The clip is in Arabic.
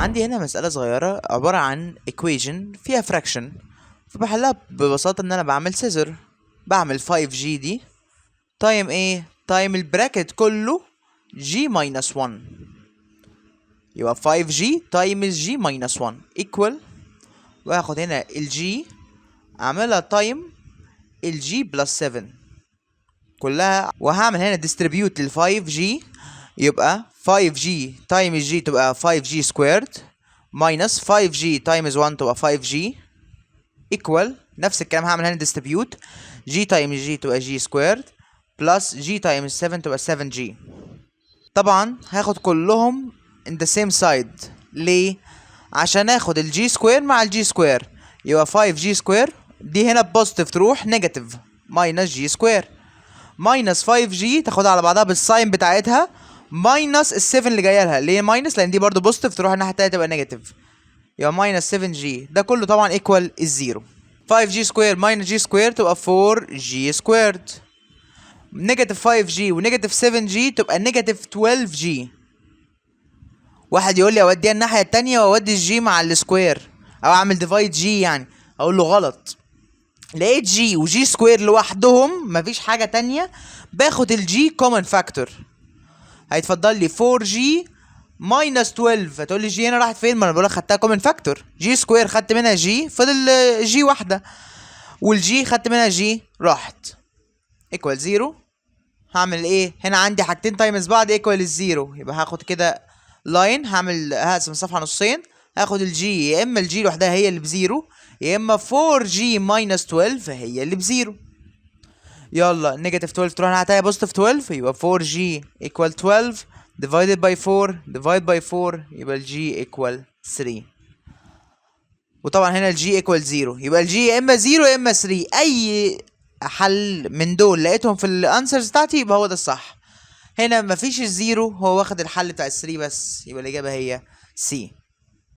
عندي هنا مسألة صغيرة عبارة عن equation فيها fraction، فبحلها ببساطة ان انا بعمل scissor، بعمل 5g دي تايم ايه؟ تايم البراكت كله g minus 1، يبقى 5g تايم g minus 1 equal، واخد هنا الg اعملها تايم الg plus 7 كلها، وهعمل هنا distribute لل 5g، يبقى 5g تايم g تبقى 5g squared minus 5g times 1 تبقى 5g equal، نفس الكلام هعمل هنا distribute g times g تبقى g squared plus g times 7 تبقى 7g. طبعا هاخد كلهم in the same side، ليه؟ عشان اخد الجي سكوير مع الجي سكوير، يبقى 5g square دي هنا بوزيتيف تروح نيجاتيف minus g square minus 5g تاخدها على بعضها بالساين بتاعتها ماينس ال 7 اللي جايه لها، ليه ماينس؟ لان دي برضو بوزيتيف تروح الناحيه التانيه تبقى نيجاتيف، يبقى ماينس 7g ده كله طبعا ايكوال الزيرو. 5g سكوير ماينس g سكوير تبقى 4g سكويرد، نيجاتيف 5g ونيجاتيف 7g تبقى نيجاتيف 12g. واحد يقول لي اوديها الناحيه التانيه واودي الجي مع السكوير او اعمل ديفايد جي، يعني اقول له غلط، لقيت جي وجي سكوير لوحدهم مفيش حاجه تانيه، باخد الجي كومن فاكتور، هيتفضل لي 4g ماينس 12. هتقول لي جي هنا راحت فين؟ ما انا بقول لك خدتها كومن فاكتور، جي سكوير خدت منها جي فضل جي واحده، والجي خدت منها جي راحت ايكوال زيرو. هعمل ايه؟ هنا عندي حاجتين تايمز بعض ايكوال الزيرو، يبقى هاخد كده لاين، هقسم الصفحه نصين، هاخد الجي يا اما الجي لوحدها هي اللي بزيرو، يا اما 4g ماينس 12 هي اللي بزيرو. يلا نيجاتيف 12 تروح ناحية بوزيتيف 12، يبقى 4g equal 12 divided by 4 divide by 4 يبقى الg equal 3. وطبعا هنا الg equal 0، يبقى الg يا اما 0 يا اما 3، اي حل من دول لقيتهم في الانسرز بتاعتي يبقى هو ده الصح. هنا مفيش الزيرو، هو واخد الحل بتاع ال 3 بس، يبقى الاجابه هي C.